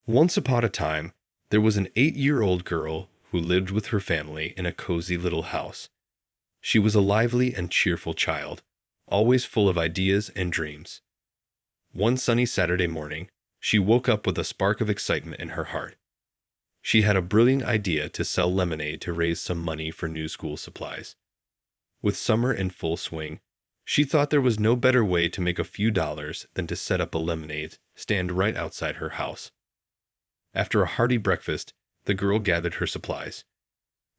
Once upon a time, there was an 8-year-old girl who lived with her family in a cozy little house. She was a lively and cheerful child, always full of ideas and dreams. One sunny Saturday morning, she woke up with a spark of excitement in her heart. She had a brilliant idea to sell lemonade to raise some money for new school supplies. With summer in full swing, she thought there was no better way to make a few dollars than to set up a lemonade stand right outside her house. After a hearty breakfast, the girl gathered her supplies.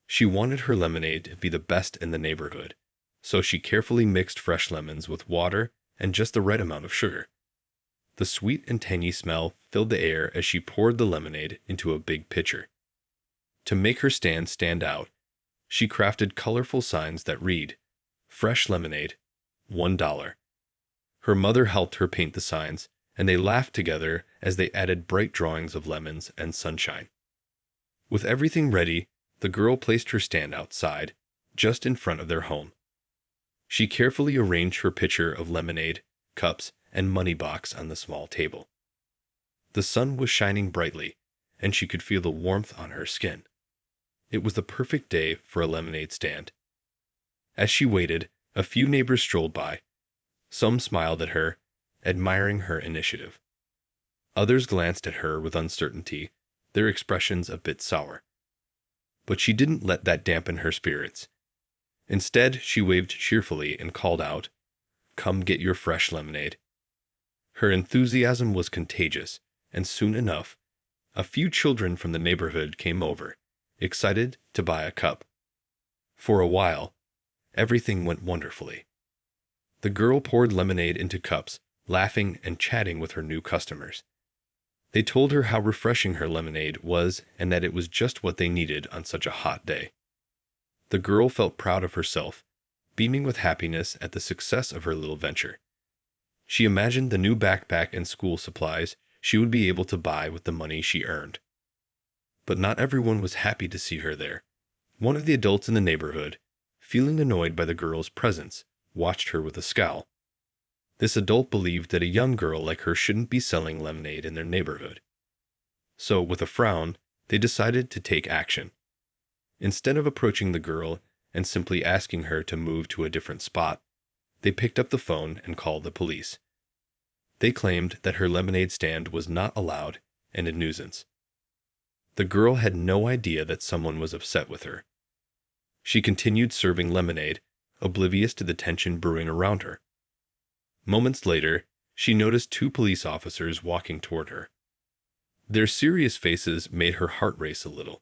She wanted her lemonade to be the best in the neighborhood, so she carefully mixed fresh lemons with water and just the right amount of sugar. The sweet and tangy smell filled the air as she poured the lemonade into a big pitcher. To make her stand out, she crafted colorful signs that read, "Fresh lemonade, $1." Her mother helped her paint the signs, and they laughed together as they added bright drawings of lemons and sunshine. With everything ready, the girl placed her stand outside, just in front of their home. She carefully arranged her pitcher of lemonade, cups, and money box on the small table. The sun was shining brightly, and she could feel the warmth on her skin. It was the perfect day for a lemonade stand. As she waited, a few neighbors strolled by. Some smiled at her, admiring her initiative. Others glanced at her with uncertainty, their expressions a bit sour. But she didn't let that dampen her spirits. Instead, she waved cheerfully and called out, "Come get your fresh lemonade." Her enthusiasm was contagious, and soon enough, a few children from the neighborhood came over, excited to buy a cup. For a while, everything went wonderfully. The girl poured lemonade into cups, laughing and chatting with her new customers. They told her how refreshing her lemonade was and that it was just what they needed on such a hot day. The girl felt proud of herself, beaming with happiness at the success of her little venture. She imagined the new backpack and school supplies she would be able to buy with the money she earned. But not everyone was happy to see her there. One of the adults in the neighborhood, feeling annoyed by the girl's presence, watched her with a scowl. This adult believed that a young girl like her shouldn't be selling lemonade in their neighborhood. So, with a frown, they decided to take action. Instead of approaching the girl and simply asking her to move to a different spot, they picked up the phone and called the police. They claimed that her lemonade stand was not allowed and a nuisance. The girl had no idea that someone was upset with her. She continued serving lemonade, oblivious to the tension brewing around her. Moments later, she noticed 2 police officers walking toward her. Their serious faces made her heart race a little.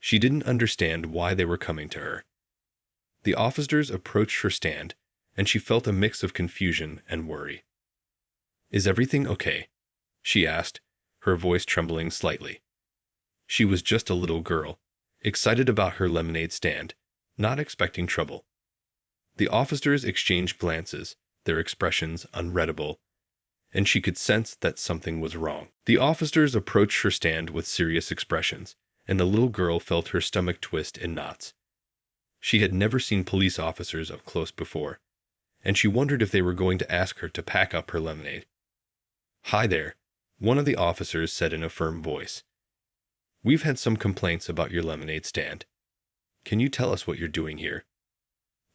She didn't understand why they were coming to her. The officers approached her stand, and she felt a mix of confusion and worry. "Is everything okay?" she asked, her voice trembling slightly. She was just a little girl, excited about her lemonade stand, not expecting trouble. The officers exchanged glances, their expressions unreadable, and she could sense that something was wrong. The officers approached her stand with serious expressions, and the little girl felt her stomach twist in knots. She had never seen police officers up close before, and she wondered if they were going to ask her to pack up her lemonade. "Hi there," one of the officers said in a firm voice. "We've had some complaints about your lemonade stand. Can you tell us what you're doing here?"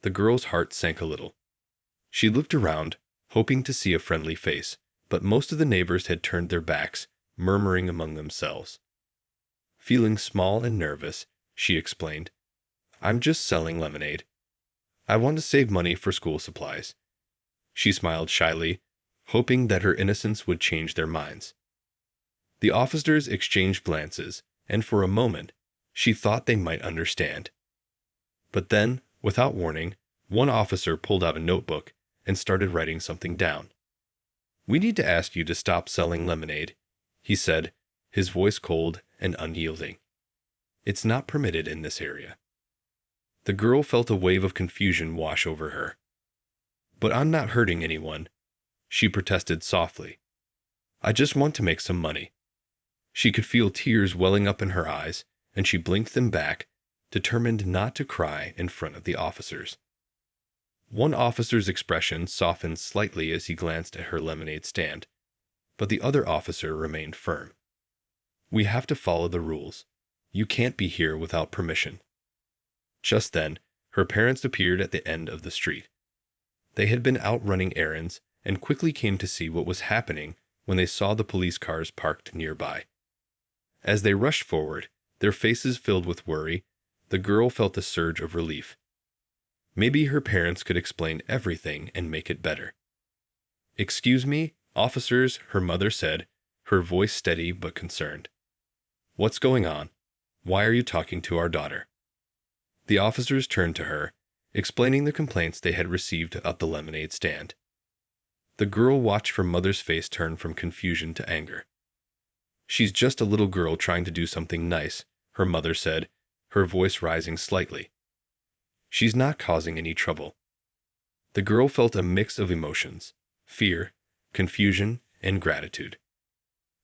The girl's heart sank a little. She looked around, hoping to see a friendly face, but most of the neighbors had turned their backs, murmuring among themselves. Feeling small and nervous, she explained, "I'm just selling lemonade. I want to save money for school supplies." She smiled shyly, hoping that her innocence would change their minds. The officers exchanged glances, and for a moment, she thought they might understand. But then, without warning, one officer pulled out a notebook and started writing something down. "We need to ask you to stop selling lemonade," he said, his voice cold and unyielding. "It's not permitted in this area." The girl felt a wave of confusion wash over her. "But I'm not hurting anyone," she protested softly. "I just want to make some money." She could feel tears welling up in her eyes, and she blinked them back, determined not to cry in front of the officers. One officer's expression softened slightly as he glanced at her lemonade stand, but the other officer remained firm. We have to follow the rules. You can't be here without permission." Just then, her parents appeared at the end of the street. They had been out running errands and quickly came to see what was happening when they saw the police cars parked nearby. As they rushed forward, their faces filled with worry, the girl felt a surge of relief. Maybe her parents could explain everything and make it better. "Excuse me, officers," her mother said, her voice steady but concerned. "What's going on? Why are you talking to our daughter?" The officers turned to her, explaining the complaints they had received about the lemonade stand. The girl watched her mother's face turn from confusion to anger. "She's just a little girl trying to do something nice," her mother said, her voice rising slightly. "She's not causing any trouble." The girl felt a mix of emotions: fear, confusion, and gratitude.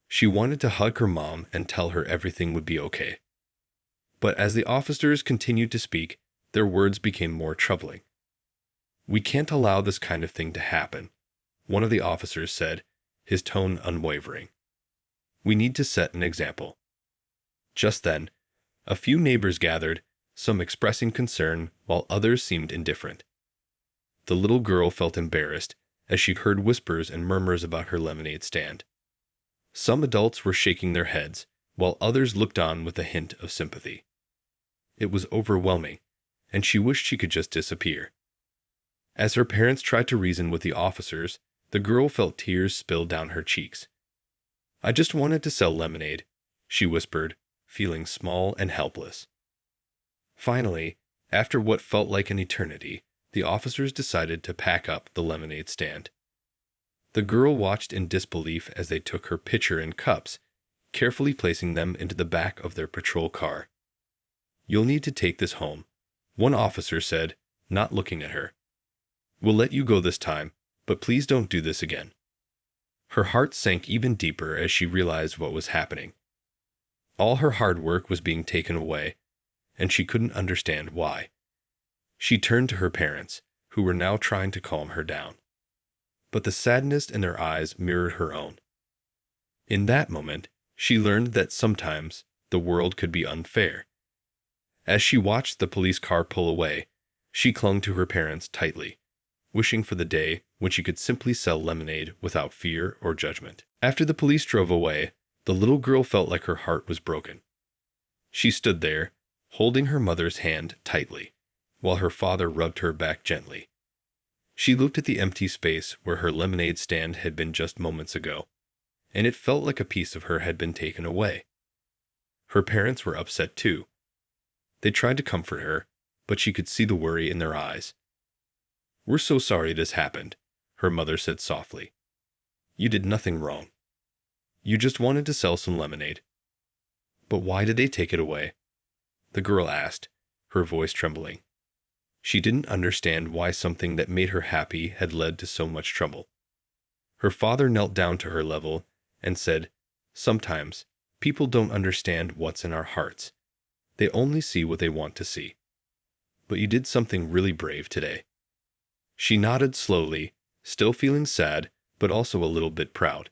She wanted to hug her mom and tell her everything would be okay. But as the officers continued to speak, their words became more troubling. "We can't allow this kind of thing to happen," one of the officers said, his tone unwavering. "We need to set an example." Just then, a few neighbors gathered, some expressing concern while others seemed indifferent. The little girl felt embarrassed as she heard whispers and murmurs about her lemonade stand. Some adults were shaking their heads, while others looked on with a hint of sympathy. It was overwhelming, and she wished she could just disappear. As her parents tried to reason with the officers, the girl felt tears spill down her cheeks. "I just wanted to sell lemonade," she whispered, feeling small and helpless. Finally, after what felt like an eternity, the officers decided to pack up the lemonade stand. The girl watched in disbelief as they took her pitcher and cups, carefully placing them into the back of their patrol car. "You'll need to take this home," one officer said, not looking at her. "We'll let you go this time, but please don't do this again." Her heart sank even deeper as she realized what was happening. All her hard work was being taken away, and she couldn't understand why. She turned to her parents, who were now trying to calm her down. But the sadness in their eyes mirrored her own. In that moment, she learned that sometimes the world could be unfair. As she watched the police car pull away, she clung to her parents tightly, wishing for the day when she could simply sell lemonade without fear or judgment. After the police drove away, the little girl felt like her heart was broken. She stood there, holding her mother's hand tightly, while her father rubbed her back gently. She looked at the empty space where her lemonade stand had been just moments ago, and it felt like a piece of her had been taken away. Her parents were upset too. They tried to comfort her, but she could see the worry in their eyes. "We're so sorry this happened," her mother said softly. "You did nothing wrong. You just wanted to sell some lemonade." "But why did they take it away?" the girl asked, her voice trembling. She didn't understand why something that made her happy had led to so much trouble. Her father knelt down to her level and said, "Sometimes people don't understand what's in our hearts. They only see what they want to see. But you did something really brave today." She nodded slowly, still feeling sad, but also a little bit proud.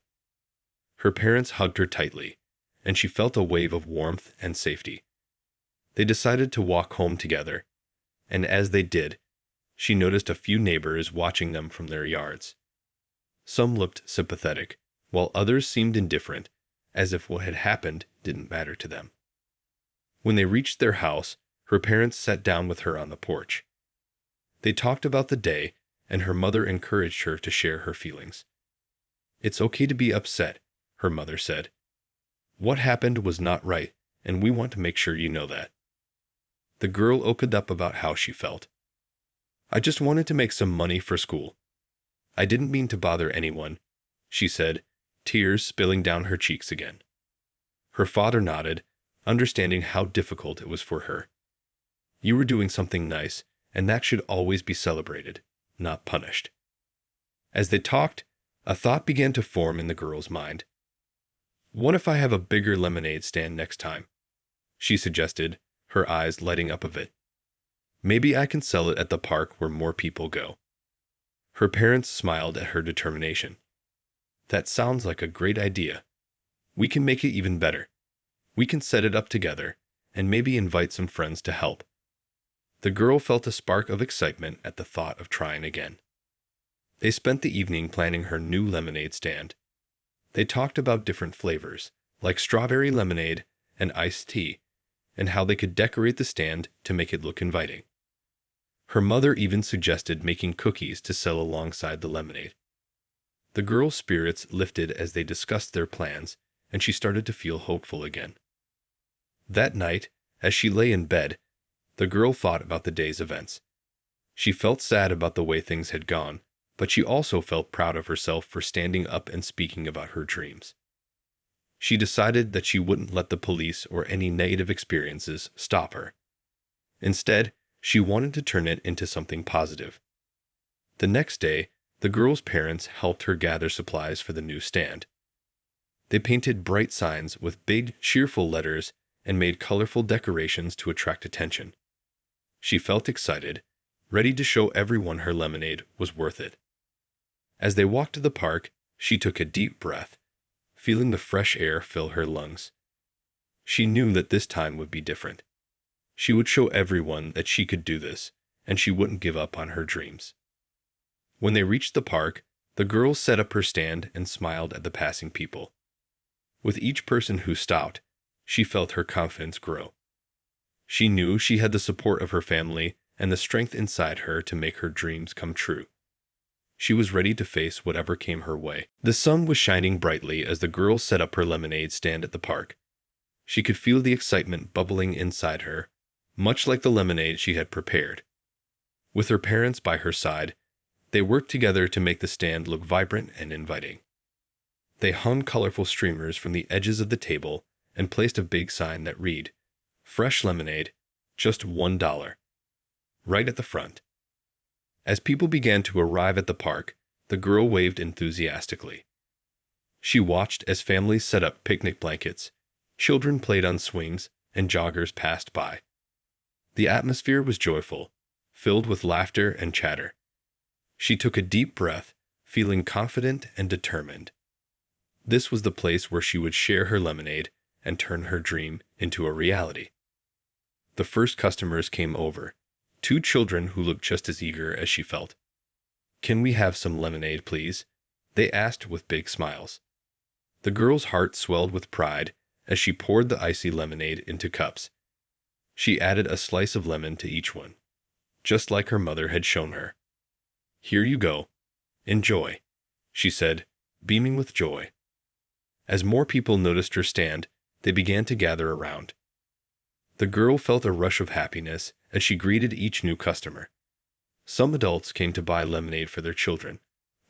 Her parents hugged her tightly, and she felt a wave of warmth and safety. They decided to walk home together, and as they did, she noticed a few neighbors watching them from their yards. Some looked sympathetic, while others seemed indifferent, as if what had happened didn't matter to them. When they reached their house, her parents sat down with her on the porch. They talked about the day, and her mother encouraged her to share her feelings. "It's okay to be upset," her mother said. "What happened was not right, and we want to make sure you know that." The girl opened up about how she felt. "I just wanted to make some money for school. I didn't mean to bother anyone," she said, tears spilling down her cheeks again. Her father nodded, understanding how difficult it was for her. "You were doing something nice, and that should always be celebrated, not punished." As they talked, a thought began to form in the girl's mind. "What if I have a bigger lemonade stand next time?" she suggested, her eyes lighting up a bit. "Maybe I can sell it at the park where more people go." Her parents smiled at her determination. "That sounds like a great idea. We can make it even better. We can set it up together, and maybe invite some friends to help." The girl felt a spark of excitement at the thought of trying again. They spent the evening planning her new lemonade stand. They talked about different flavors, like strawberry lemonade and iced tea, and how they could decorate the stand to make it look inviting. Her mother even suggested making cookies to sell alongside the lemonade. The girl's spirits lifted as they discussed their plans, and she started to feel hopeful again. That night, as she lay in bed, the girl thought about the day's events. She felt sad about the way things had gone, but she also felt proud of herself for standing up and speaking about her dreams. She decided that she wouldn't let the police or any negative experiences stop her. Instead, she wanted to turn it into something positive. The next day, the girl's parents helped her gather supplies for the new stand. They painted bright signs with big, cheerful letters and made colorful decorations to attract attention. She felt excited, ready to show everyone her lemonade was worth it. As they walked to the park, she took a deep breath, feeling the fresh air fill her lungs. She knew that this time would be different. She would show everyone that she could do this, and she wouldn't give up on her dreams. When they reached the park, the girl set up her stand and smiled at the passing people. With each person who stopped, she felt her confidence grow. She knew she had the support of her family and the strength inside her to make her dreams come true. She was ready to face whatever came her way. The sun was shining brightly as the girl set up her lemonade stand at the park. She could feel the excitement bubbling inside her, much like the lemonade she had prepared. With her parents by her side, they worked together to make the stand look vibrant and inviting. They hung colorful streamers from the edges of the table and placed a big sign that read, "Fresh lemonade, just $1," right at the front. As people began to arrive at the park, the girl waved enthusiastically. She watched as families set up picnic blankets, children played on swings, and joggers passed by. The atmosphere was joyful, filled with laughter and chatter. She took a deep breath, feeling confident and determined. This was the place where she would share her lemonade and turn her dream into a reality. The first customers came over, 2 children who looked just as eager as she felt. "Can we have some lemonade, please?" they asked with big smiles. The girl's heart swelled with pride as she poured the icy lemonade into cups. She added a slice of lemon to each one, just like her mother had shown her. "Here you go. Enjoy," she said, beaming with joy. As more people noticed her stand, they began to gather around. The girl felt a rush of happiness as she greeted each new customer. Some adults came to buy lemonade for their children,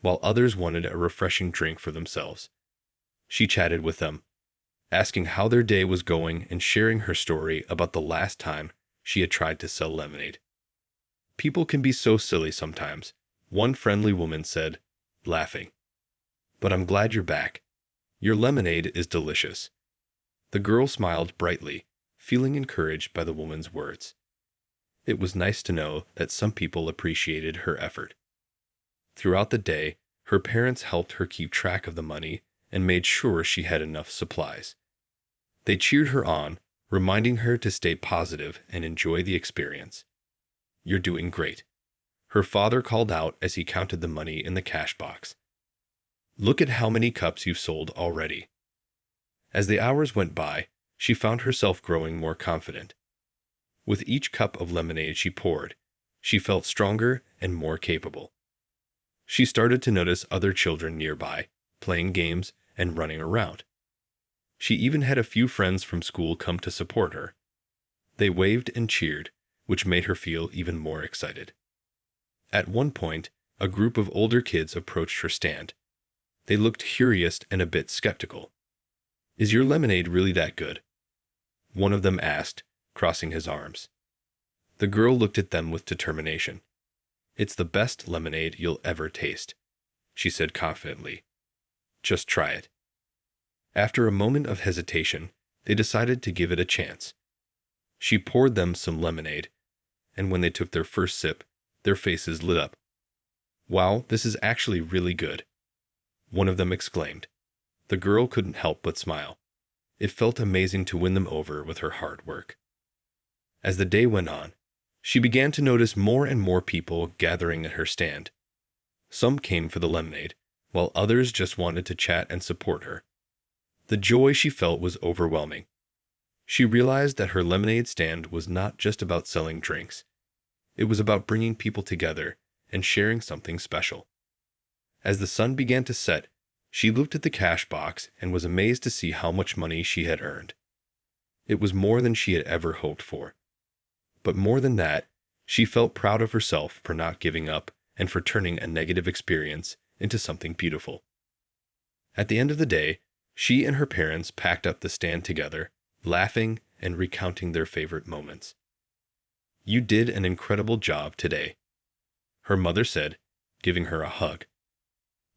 while others wanted a refreshing drink for themselves. She chatted with them, asking how their day was going and sharing her story about the last time she had tried to sell lemonade. "People can be so silly sometimes," one friendly woman said, laughing. "But I'm glad you're back. Your lemonade is delicious." The girl smiled brightly, feeling encouraged by the woman's words. It was nice to know that some people appreciated her effort. Throughout the day, her parents helped her keep track of the money and made sure she had enough supplies. They cheered her on, reminding her to stay positive and enjoy the experience. "You're doing great," her father called out as he counted the money in the cash box. "Look at how many cups you've sold already." As the hours went by, she found herself growing more confident. With each cup of lemonade she poured, she felt stronger and more capable. She started to notice other children nearby, playing games and running around. She even had a few friends from school come to support her. They waved and cheered, which made her feel even more excited. At one point, a group of older kids approached her stand. They looked curious and a bit skeptical. "Is your lemonade really that good?" one of them asked, crossing his arms. The girl looked at them with determination. "It's the best lemonade you'll ever taste," she said confidently. "Just try it." After a moment of hesitation, they decided to give it a chance. She poured them some lemonade, and when they took their first sip, their faces lit up. "Wow, this is actually really good," one of them exclaimed. The girl couldn't help but smile. It felt amazing to win them over with her hard work. As the day went on, she began to notice more and more people gathering at her stand. Some came for the lemonade, while others just wanted to chat and support her. The joy she felt was overwhelming. She realized that her lemonade stand was not just about selling drinks. It was about bringing people together and sharing something special. As the sun began to set, she looked at the cash box and was amazed to see how much money she had earned. It was more than she had ever hoped for. But more than that, she felt proud of herself for not giving up and for turning a negative experience into something beautiful. At the end of the day, she and her parents packed up the stand together, laughing and recounting their favorite moments. "You did an incredible job today," her mother said, giving her a hug.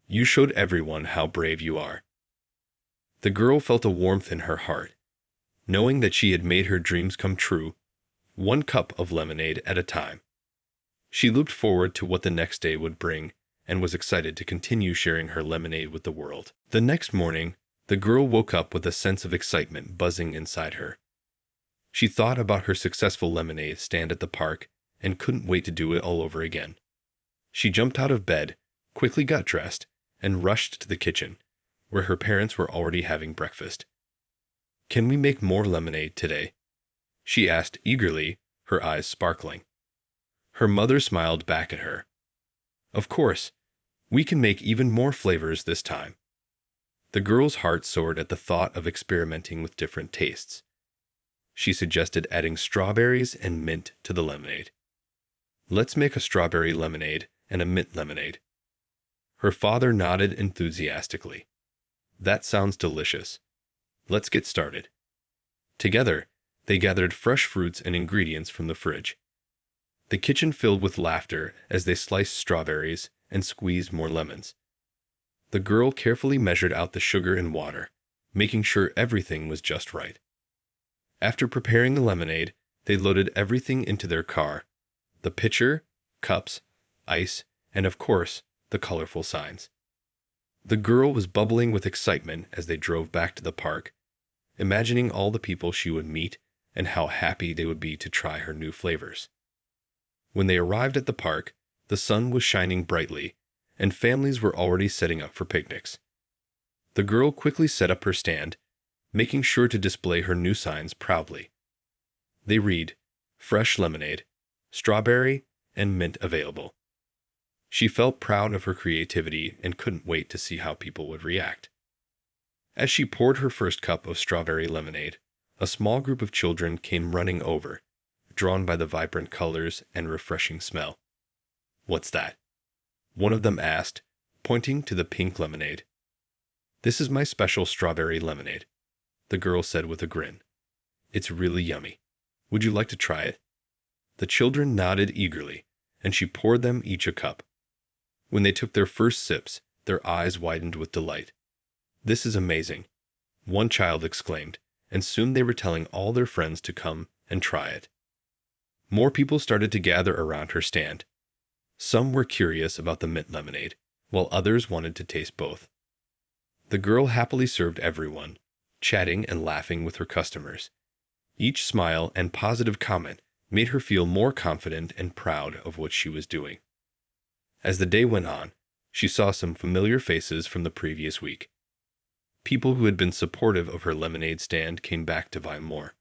"You showed everyone how brave you are." The girl felt a warmth in her heart, knowing that she had made her dreams come true, one cup of lemonade at a time. She looked forward to what the next day would bring and was excited to continue sharing her lemonade with the world. The next morning, the girl woke up with a sense of excitement buzzing inside her. She thought about her successful lemonade stand at the park and couldn't wait to do it all over again. She jumped out of bed, quickly got dressed, and rushed to the kitchen, where her parents were already having breakfast. "Can we make more lemonade today?" she asked eagerly, her eyes sparkling. Her mother smiled back at her. "Of course, we can make even more flavors this time." The girl's heart soared at the thought of experimenting with different tastes. She suggested adding strawberries and mint to the lemonade. "Let's make a strawberry lemonade and a mint lemonade." Her father nodded enthusiastically. "That sounds delicious. Let's get started." Together, they gathered fresh fruits and ingredients from the fridge. The kitchen filled with laughter as they sliced strawberries and squeezed more lemons. The girl carefully measured out the sugar and water, making sure everything was just right. After preparing the lemonade, they loaded everything into their car: the pitcher, cups, ice, and of course, the colorful signs. The girl was bubbling with excitement as they drove back to the park, imagining all the people she would meet and how happy they would be to try her new flavors. When they arrived at the park, the sun was shining brightly, and families were already setting up for picnics. The girl quickly set up her stand, making sure to display her new signs proudly. They read, "Fresh lemonade, strawberry, and mint available." She felt proud of her creativity and couldn't wait to see how people would react. As she poured her first cup of strawberry lemonade, a small group of children came running over, drawn by the vibrant colors and refreshing smell. "What's that?" one of them asked, pointing to the pink lemonade. "This is my special strawberry lemonade," the girl said with a grin. "It's really yummy. Would you like to try it?" The children nodded eagerly, and she poured them each a cup. When they took their first sips, their eyes widened with delight. "This is amazing," one child exclaimed, and soon they were telling all their friends to come and try it. More people started to gather around her stand. Some were curious about the mint lemonade, while others wanted to taste both. The girl happily served everyone, chatting and laughing with her customers. Each smile and positive comment made her feel more confident and proud of what she was doing. As the day went on, she saw some familiar faces from the previous week. People who had been supportive of her lemonade stand came back to buy more.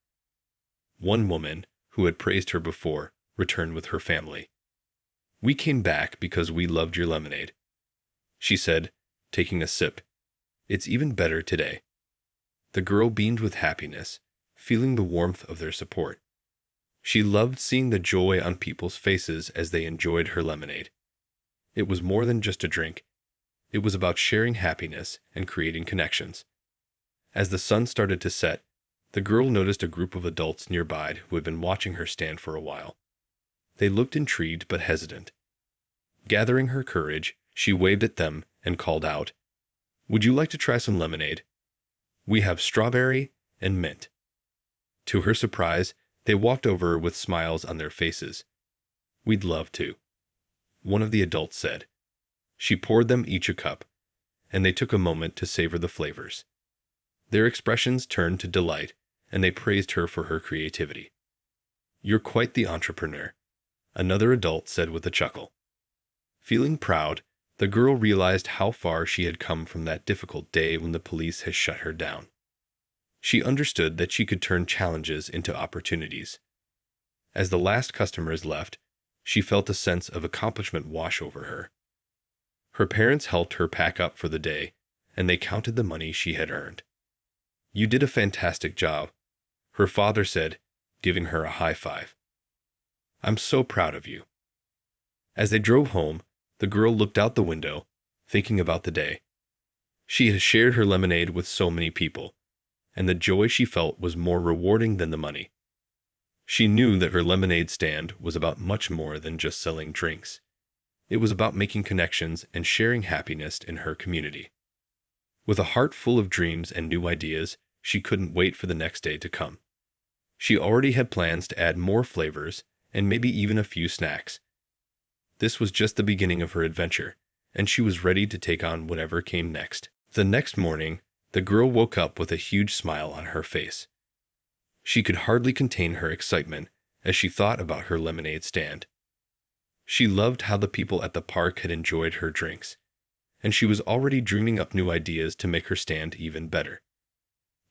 One woman, who had praised her before, returned with her family. "We came back because we loved your lemonade," she said, taking a sip. "It's even better today." The girl beamed with happiness, feeling the warmth of their support. She loved seeing the joy on people's faces as they enjoyed her lemonade. It was more than just a drink. It was about sharing happiness and creating connections. As the sun started to set, the girl noticed a group of adults nearby who had been watching her stand for a while. They looked intrigued but hesitant. Gathering her courage, she waved at them and called out, "Would you like to try some lemonade? We have strawberry and mint." To her surprise, they walked over with smiles on their faces. "We'd love to," one of the adults said. She poured them each a cup, and they took a moment to savor the flavors. Their expressions turned to delight, and they praised her for her creativity. "You're quite the entrepreneur," another adult said with a chuckle. Feeling proud, the girl realized how far she had come from that difficult day when the police had shut her down. She understood that she could turn challenges into opportunities. As the last customers left, she felt a sense of accomplishment wash over her. Her parents helped her pack up for the day, and they counted the money she had earned. "You did a fantastic job," her father said, giving her a high five. "I'm so proud of you." As they drove home, the girl looked out the window, thinking about the day. She had shared her lemonade with so many people, and the joy she felt was more rewarding than the money. She knew that her lemonade stand was about much more than just selling drinks. It was about making connections and sharing happiness in her community. With a heart full of dreams and new ideas, she couldn't wait for the next day to come. She already had plans to add more flavors and maybe even a few snacks. This was just the beginning of her adventure, and she was ready to take on whatever came next. The next morning, the girl woke up with a huge smile on her face. She could hardly contain her excitement as she thought about her lemonade stand. She loved how the people at the park had enjoyed her drinks, and she was already dreaming up new ideas to make her stand even better.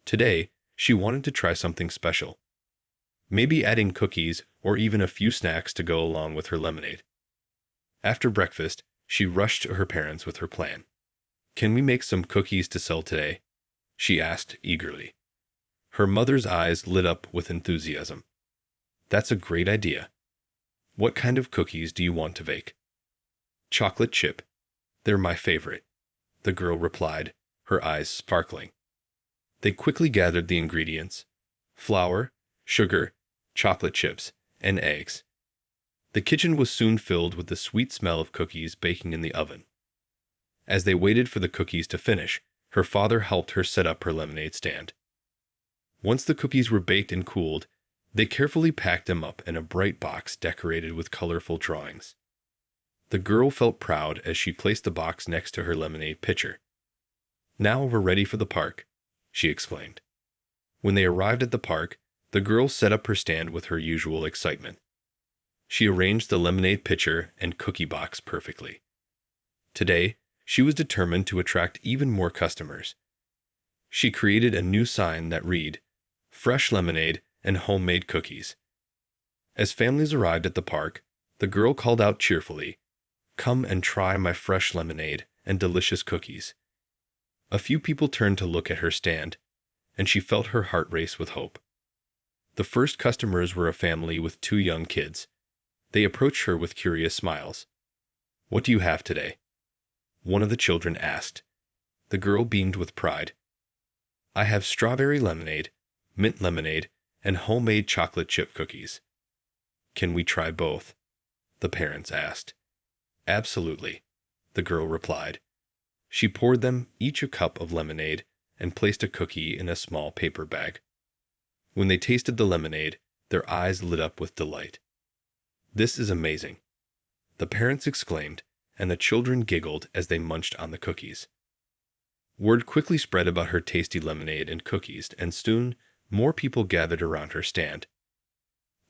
Today, she wanted to try something special. Maybe adding cookies or even a few snacks to go along with her lemonade. After breakfast, she rushed to her parents with her plan. "Can we make some cookies to sell today?" she asked eagerly. Her mother's eyes lit up with enthusiasm. "That's a great idea. What kind of cookies do you want to bake?" "Chocolate chip. They're my favorite," the girl replied, her eyes sparkling. They quickly gathered the ingredients: flour, sugar, chocolate chips, and eggs. The kitchen was soon filled with the sweet smell of cookies baking in the oven. As they waited for the cookies to finish, her father helped her set up her lemonade stand. Once the cookies were baked and cooled, they carefully packed them up in a bright box decorated with colorful drawings. The girl felt proud as she placed the box next to her lemonade pitcher. "Now we're ready for the park," she exclaimed. When they arrived at the park, the girl set up her stand with her usual excitement. She arranged the lemonade pitcher and cookie box perfectly. Today, she was determined to attract even more customers. She created a new sign that read, "Fresh lemonade and homemade cookies." As families arrived at the park, the girl called out cheerfully, "Come and try my fresh lemonade and delicious cookies." A few people turned to look at her stand, and she felt her heart race with hope. The first customers were a family with 2 young kids. They approached her with curious smiles. "What do you have today?" one of the children asked. The girl beamed with pride. "I have strawberry lemonade, mint lemonade, and homemade chocolate chip cookies." "Can we try both?" the parents asked. "Absolutely," the girl replied. She poured them each a cup of lemonade and placed a cookie in a small paper bag. When they tasted the lemonade, their eyes lit up with delight. "This is amazing," the parents exclaimed, and the children giggled as they munched on the cookies. Word quickly spread about her tasty lemonade and cookies, and soon more people gathered around her stand.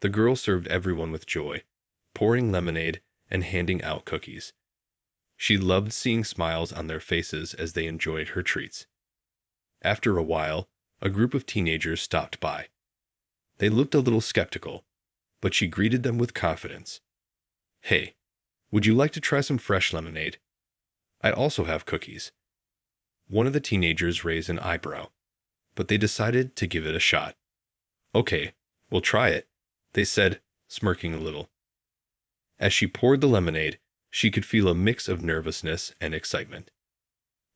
The girl served everyone with joy, pouring lemonade and handing out cookies. She loved seeing smiles on their faces as they enjoyed her treats. After a while, a group of teenagers stopped by. They looked a little skeptical, but she greeted them with confidence. "Hey, would you like to try some fresh lemonade? I also have cookies." One of the teenagers raised an eyebrow, but they decided to give it a shot. "Okay, we'll try it," they said, smirking a little. As she poured the lemonade, she could feel a mix of nervousness and excitement.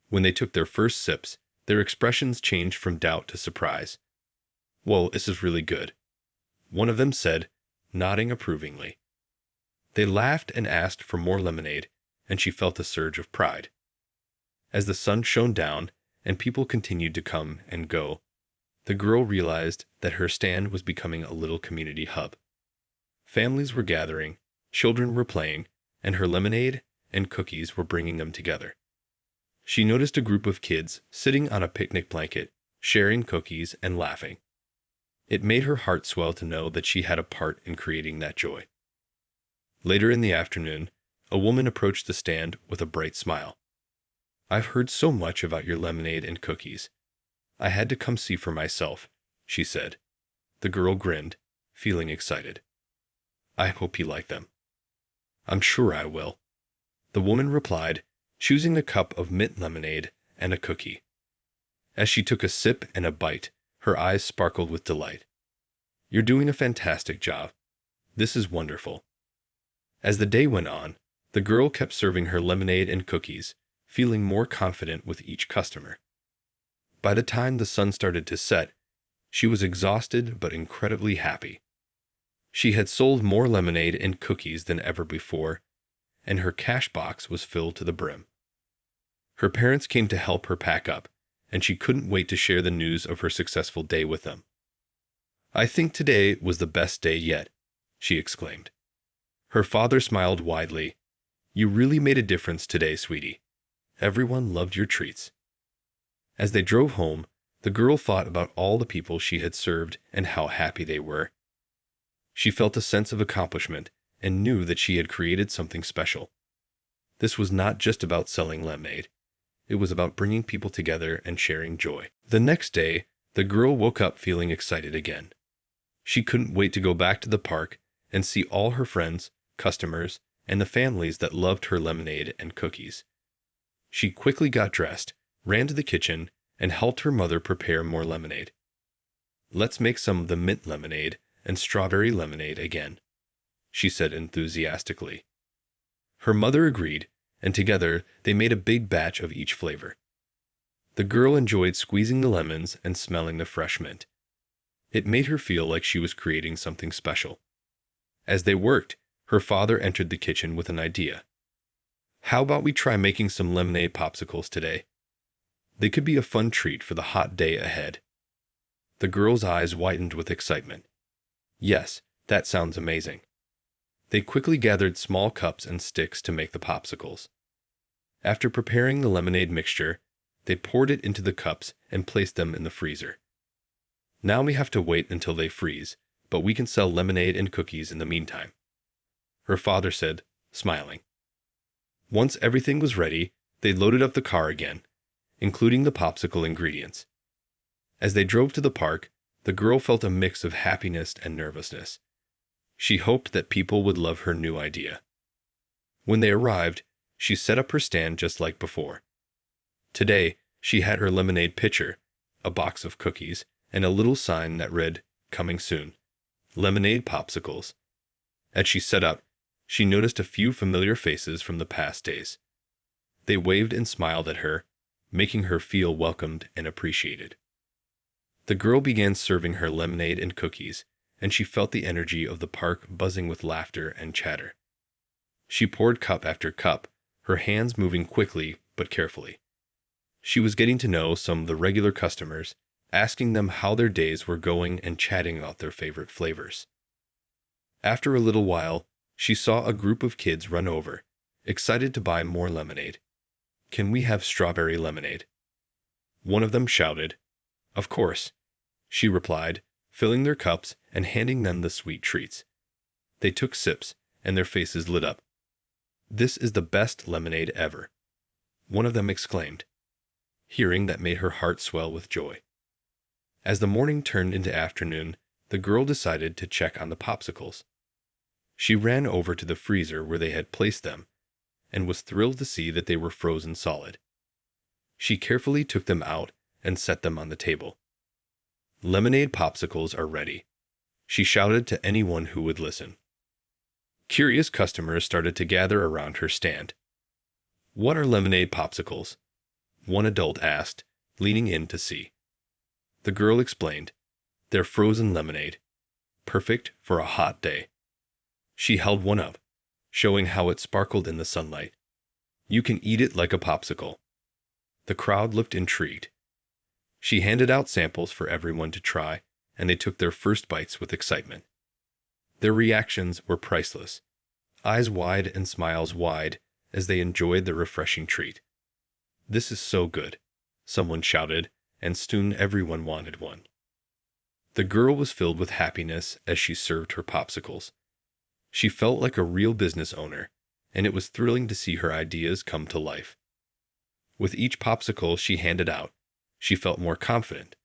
When they took their first sips, their expressions changed from doubt to surprise. "Whoa, this is really good," one of them said, nodding approvingly. They laughed and asked for more lemonade, and she felt a surge of pride. As the sun shone down and people continued to come and go, the girl realized that her stand was becoming a little community hub. Families were gathering, children were playing, and her lemonade and cookies were bringing them together. She noticed a group of kids sitting on a picnic blanket, sharing cookies and laughing. It made her heart swell to know that she had a part in creating that joy. Later in the afternoon, a woman approached the stand with a bright smile. "I've heard so much about your lemonade and cookies. I had to come see for myself," she said. The girl grinned, feeling excited. "I hope you like them." "I'm sure I will," the woman replied, choosing a cup of mint lemonade and a cookie. As she took a sip and a bite, her eyes sparkled with delight. "You're doing a fantastic job. This is wonderful." As the day went on, the girl kept serving her lemonade and cookies, feeling more confident with each customer. By the time the sun started to set, she was exhausted but incredibly happy. She had sold more lemonade and cookies than ever before, and her cash box was filled to the brim. Her parents came to help her pack up, and she couldn't wait to share the news of her successful day with them. "I think today was the best day yet," she exclaimed. Her father smiled widely. "You really made a difference today, sweetie. Everyone loved your treats." As they drove home, the girl thought about all the people she had served and how happy they were. She felt a sense of accomplishment and knew that she had created something special. This was not just about selling lemonade. It was about bringing people together and sharing joy. The next day, the girl woke up feeling excited again. She couldn't wait to go back to the park and see all her friends, customers, and the families that loved her lemonade and cookies. She quickly got dressed, ran to the kitchen, and helped her mother prepare more lemonade. "Let's make some of the mint lemonade and strawberry lemonade again," she said enthusiastically. Her mother agreed, and together they made a big batch of each flavor. The girl enjoyed squeezing the lemons and smelling the fresh mint. It made her feel like she was creating something special. As they worked, her father entered the kitchen with an idea. "How about we try making some lemonade popsicles today? They could be a fun treat for the hot day ahead." The girl's eyes widened with excitement. "Yes, that sounds amazing." They quickly gathered small cups and sticks to make the popsicles. After preparing the lemonade mixture, they poured it into the cups and placed them in the freezer. "Now we have to wait until they freeze, but we can sell lemonade and cookies in the meantime," her father said, smiling. Once everything was ready, they loaded up the car again, including the popsicle ingredients. As they drove to the park, the girl felt a mix of happiness and nervousness. She hoped that people would love her new idea. When they arrived, she set up her stand just like before. Today, she had her lemonade pitcher, a box of cookies, and a little sign that read, "Coming soon. Lemonade popsicles." As she set up, she noticed a few familiar faces from the past days. They waved and smiled at her, making her feel welcomed and appreciated. The girl began serving her lemonade and cookies, and she felt the energy of the park buzzing with laughter and chatter. She poured cup after cup, her hands moving quickly but carefully. She was getting to know some of the regular customers, asking them how their days were going and chatting about their favorite flavors. After a little while, she saw a group of kids run over, excited to buy more lemonade. "Can we have strawberry lemonade?" One of them shouted. "Of course," she replied, filling their cups and handing them the sweet treats. They took sips, and their faces lit up. "This is the best lemonade ever," one of them exclaimed. Hearing that made her heart swell with joy. As the morning turned into afternoon, the girl decided to check on the popsicles. She ran over to the freezer where they had placed them, and was thrilled to see that they were frozen solid. She carefully took them out and set them on the table. "Lemonade popsicles are ready," she shouted to anyone who would listen. Curious customers started to gather around her stand. "What are lemonade popsicles?" one adult asked, leaning in to see. The girl explained, "They're frozen lemonade, perfect for a hot day." She held one up, showing how it sparkled in the sunlight. "You can eat it like a popsicle." The crowd looked intrigued. She handed out samples for everyone to try, and they took their first bites with excitement. Their reactions were priceless, eyes wide and smiles wide as they enjoyed the refreshing treat. "This is so good," someone shouted, and soon everyone wanted one. The girl was filled with happiness as she served her popsicles. She felt like a real business owner, and it was thrilling to see her ideas come to life. With each popsicle she handed out, she felt more confident.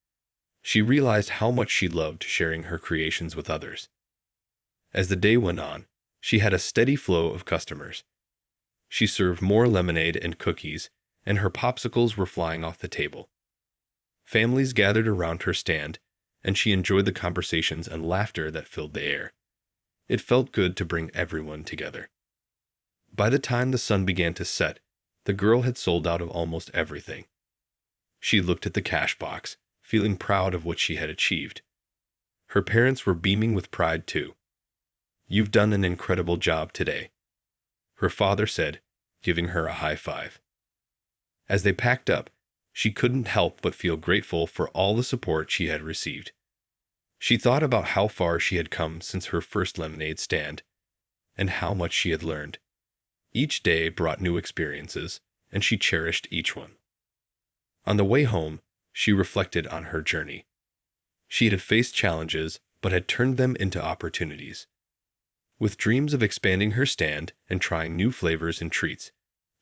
She realized how much she loved sharing her creations with others. As the day went on, she had a steady flow of customers. She served more lemonade and cookies, and her popsicles were flying off the table. Families gathered around her stand, and she enjoyed the conversations and laughter that filled the air. It felt good to bring everyone together. By the time the sun began to set, the girl had sold out of almost everything. She looked at the cash box, feeling proud of what she had achieved. Her parents were beaming with pride too. "You've done an incredible job today," her father said, giving her a high five. As they packed up, she couldn't help but feel grateful for all the support she had received. She thought about how far she had come since her first lemonade stand, and how much she had learned. Each day brought new experiences, and she cherished each one. On the way home, she reflected on her journey. She had faced challenges, but had turned them into opportunities. With dreams of expanding her stand and trying new flavors and treats,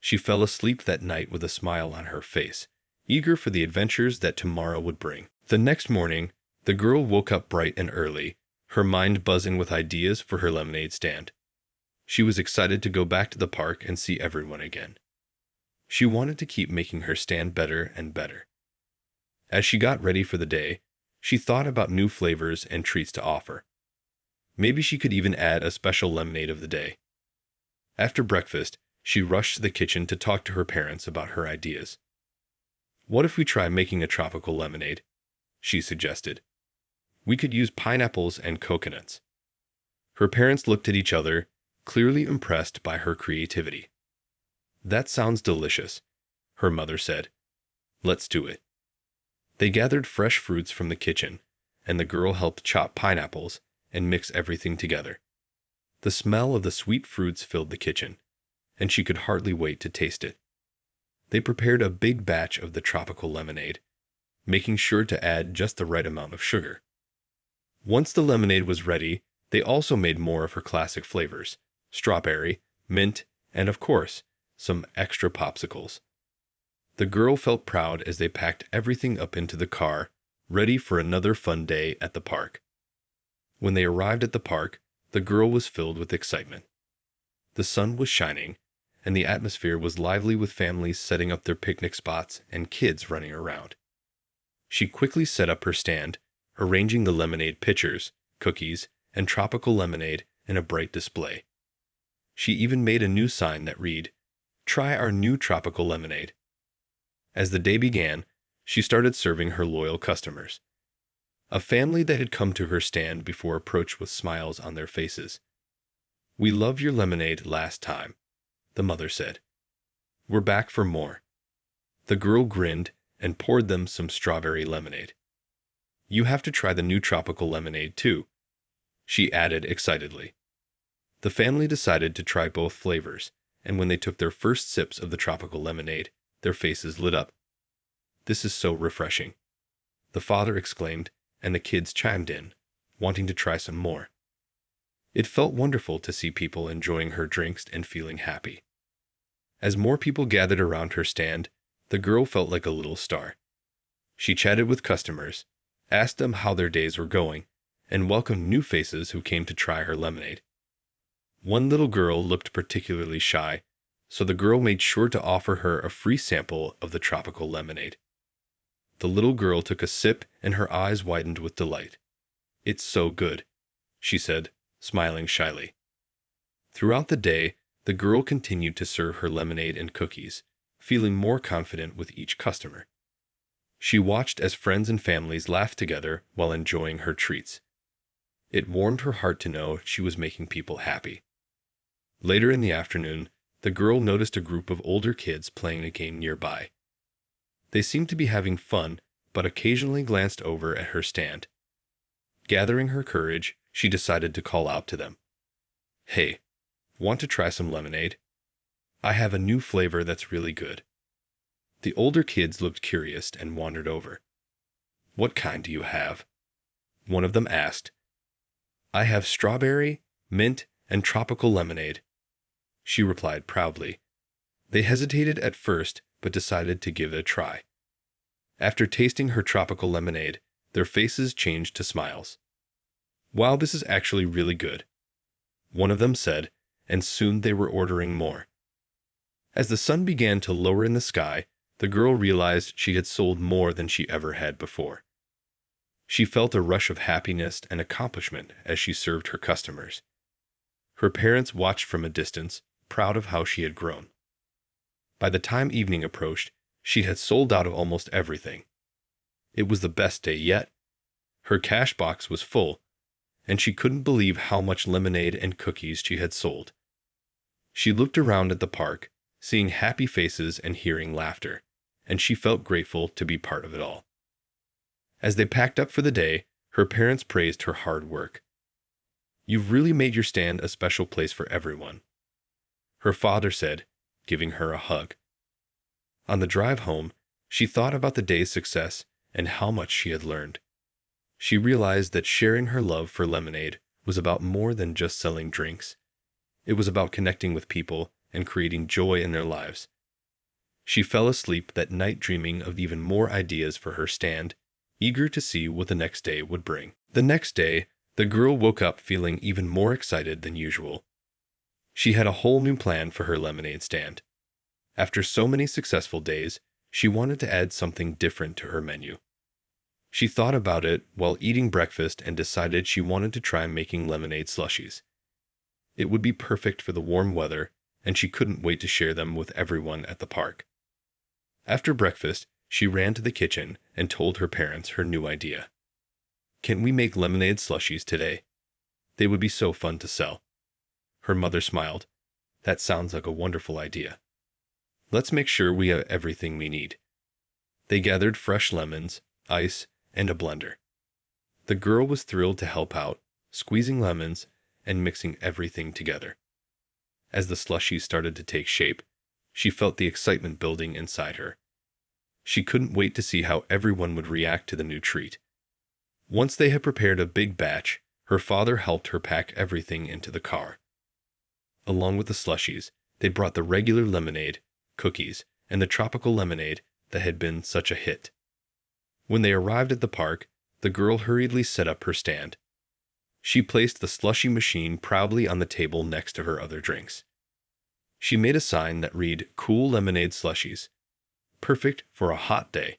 she fell asleep that night with a smile on her face, eager for the adventures that tomorrow would bring. The next morning, the girl woke up bright and early, her mind buzzing with ideas for her lemonade stand. She was excited to go back to the park and see everyone again. She wanted to keep making her stand better and better. As she got ready for the day, she thought about new flavors and treats to offer. Maybe she could even add a special lemonade of the day. After breakfast, she rushed to the kitchen to talk to her parents about her ideas. "What if we try making a tropical lemonade?" she suggested. "We could use pineapples and coconuts." Her parents looked at each other, clearly impressed by her creativity. "That sounds delicious," her mother said. "Let's do it." They gathered fresh fruits from the kitchen, and the girl helped chop pineapples and mix everything together. The smell of the sweet fruits filled the kitchen, and she could hardly wait to taste it. They prepared a big batch of the tropical lemonade, making sure to add just the right amount of sugar. Once the lemonade was ready, they also made more of her classic flavors: strawberry, mint, and of course, some extra popsicles. The girl felt proud as they packed everything up into the car, ready for another fun day at the park. When they arrived at the park, the girl was filled with excitement. The sun was shining, and the atmosphere was lively with families setting up their picnic spots and kids running around. She quickly set up her stand, arranging the lemonade pitchers, cookies, and tropical lemonade in a bright display. She even made a new sign that read, "Try our new tropical lemonade." As the day began, she started serving her loyal customers. A family that had come to her stand before approached with smiles on their faces. "We loved your lemonade last time," the mother said. "We're back for more." The girl grinned and poured them some strawberry lemonade. "You have to try the new tropical lemonade too," she added excitedly. The family decided to try both flavors, and when they took their first sips of the tropical lemonade, their faces lit up. "This is so refreshing," the father exclaimed, and the kids chimed in, wanting to try some more. It felt wonderful to see people enjoying her drinks and feeling happy. As more people gathered around her stand, the girl felt like a little star. She chatted with customers, asked them how their days were going, and welcomed new faces who came to try her lemonade. One little girl looked particularly shy, so the girl made sure to offer her a free sample of the tropical lemonade. The little girl took a sip and her eyes widened with delight. "It's so good," she said, smiling shyly. Throughout the day, the girl continued to serve her lemonade and cookies, feeling more confident with each customer. She watched as friends and families laughed together while enjoying her treats. It warmed her heart to know she was making people happy. Later in the afternoon, the girl noticed a group of older kids playing a game nearby. They seemed to be having fun, but occasionally glanced over at her stand. Gathering her courage, she decided to call out to them. "Hey, want to try some lemonade? I have a new flavor that's really good." The older kids looked curious and wandered over. "What kind do you have?" one of them asked. "I have strawberry, mint, and tropical lemonade," she replied proudly. They hesitated at first, but decided to give it a try. After tasting her tropical lemonade, their faces changed to smiles. "Wow, this is actually really good," one of them said, and soon they were ordering more. As the sun began to lower in the sky, the girl realized she had sold more than she ever had before. She felt a rush of happiness and accomplishment as she served her customers. Her parents watched from a distance, proud of how she had grown. By the time evening approached, she had sold out of almost everything. It was the best day yet. Her cash box was full, and she couldn't believe how much lemonade and cookies she had sold. She looked around at the park, seeing happy faces and hearing laughter, and she felt grateful to be part of it all. As they packed up for the day, her parents praised her hard work. "You've really made your stand a special place for everyone," her father said, giving her a hug. On the drive home, she thought about the day's success and how much she had learned. She realized that sharing her love for lemonade was about more than just selling drinks. It was about connecting with people and creating joy in their lives. She fell asleep that night dreaming of even more ideas for her stand, eager to see what the next day would bring. The next day, the girl woke up feeling even more excited than usual. She had a whole new plan for her lemonade stand. After so many successful days, she wanted to add something different to her menu. She thought about it while eating breakfast and decided she wanted to try making lemonade slushies. It would be perfect for the warm weather, and she couldn't wait to share them with everyone at the park. After breakfast, she ran to the kitchen and told her parents her new idea. "Can we make lemonade slushies today? They would be so fun to sell." Her mother smiled. "That sounds like a wonderful idea. Let's make sure we have everything we need." They gathered fresh lemons, ice, and a blender. The girl was thrilled to help out, squeezing lemons and mixing everything together. As the slushies started to take shape, she felt the excitement building inside her. She couldn't wait to see how everyone would react to the new treat. Once they had prepared a big batch, her father helped her pack everything into the car. Along with the slushies, they brought the regular lemonade, cookies, and the tropical lemonade that had been such a hit. When they arrived at the park, the girl hurriedly set up her stand. She placed the slushy machine proudly on the table next to her other drinks. She made a sign that read "Cool Lemonade Slushies," perfect for a hot day.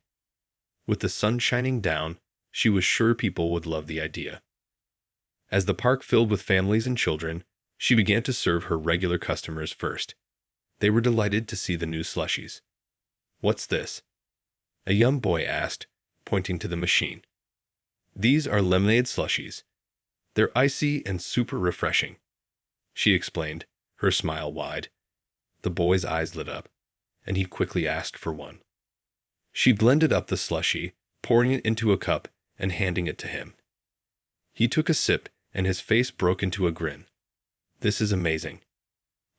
With the sun shining down, she was sure people would love the idea. As the park filled with families and children, she began to serve her regular customers first. They were delighted to see the new slushies. "What's this?" a young boy asked, pointing to the machine. "These are lemonade slushies. They're icy and super refreshing," she explained, her smile wide. The boy's eyes lit up, and he quickly asked for one. She blended up the slushie, pouring it into a cup and handing it to him. He took a sip, and his face broke into a grin. "This is amazing,"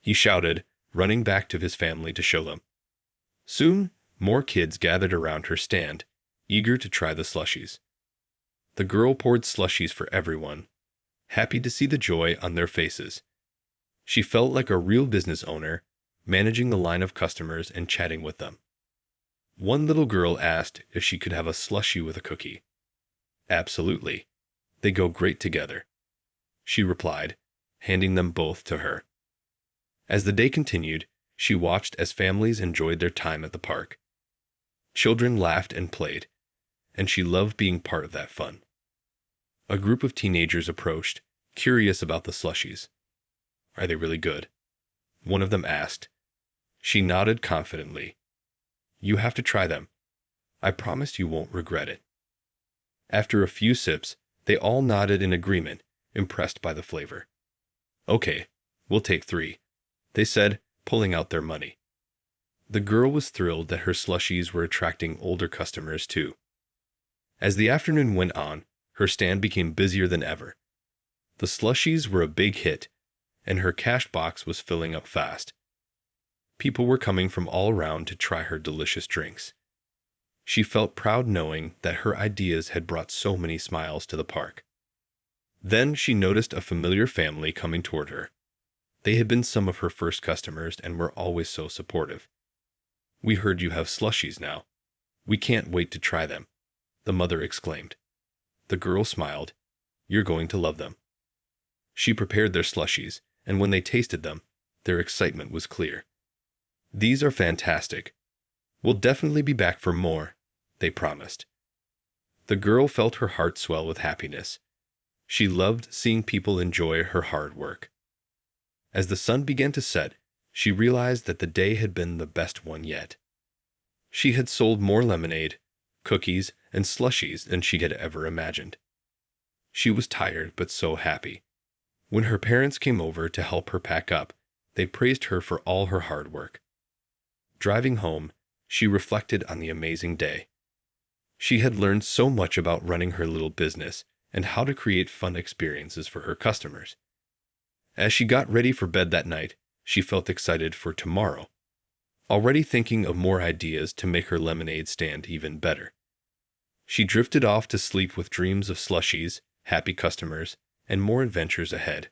he shouted, running back to his family to show them. Soon, more kids gathered around her stand, eager to try the slushies. The girl poured slushies for everyone, happy to see the joy on their faces. She felt like a real business owner, managing the line of customers and chatting with them. One little girl asked if she could have a slushie with a cookie. "Absolutely. They go great together," she replied, handing them both to her. As the day continued, she watched as families enjoyed their time at the park. Children laughed and played, and she loved being part of that fun. A group of teenagers approached, curious about the slushies. "Are they really good?" one of them asked. She nodded confidently. "You have to try them. I promise you won't regret it." After a few sips, they all nodded in agreement, impressed by the flavor. "Okay, we'll take 3, they said, pulling out their money. The girl was thrilled that her slushies were attracting older customers too. As the afternoon went on, her stand became busier than ever. The slushies were a big hit, and her cash box was filling up fast. People were coming from all around to try her delicious drinks. She felt proud knowing that her ideas had brought so many smiles to the park. Then she noticed a familiar family coming toward her. They had been some of her first customers and were always so supportive. "We heard you have slushies now. We can't wait to try them," the mother exclaimed. The girl smiled. "You're going to love them." She prepared their slushies, and when they tasted them, their excitement was clear. "These are fantastic. We'll definitely be back for more," they promised. The girl felt her heart swell with happiness. She loved seeing people enjoy her hard work. As the sun began to set, she realized that the day had been the best one yet. She had sold more lemonade, cookies, and slushies than she had ever imagined. She was tired but so happy. When her parents came over to help her pack up, they praised her for all her hard work. Driving home, she reflected on the amazing day. She had learned so much about running her little business and how to create fun experiences for her customers. As she got ready for bed that night, she felt excited for tomorrow, already thinking of more ideas to make her lemonade stand even better. She drifted off to sleep with dreams of slushies, happy customers, and more adventures ahead.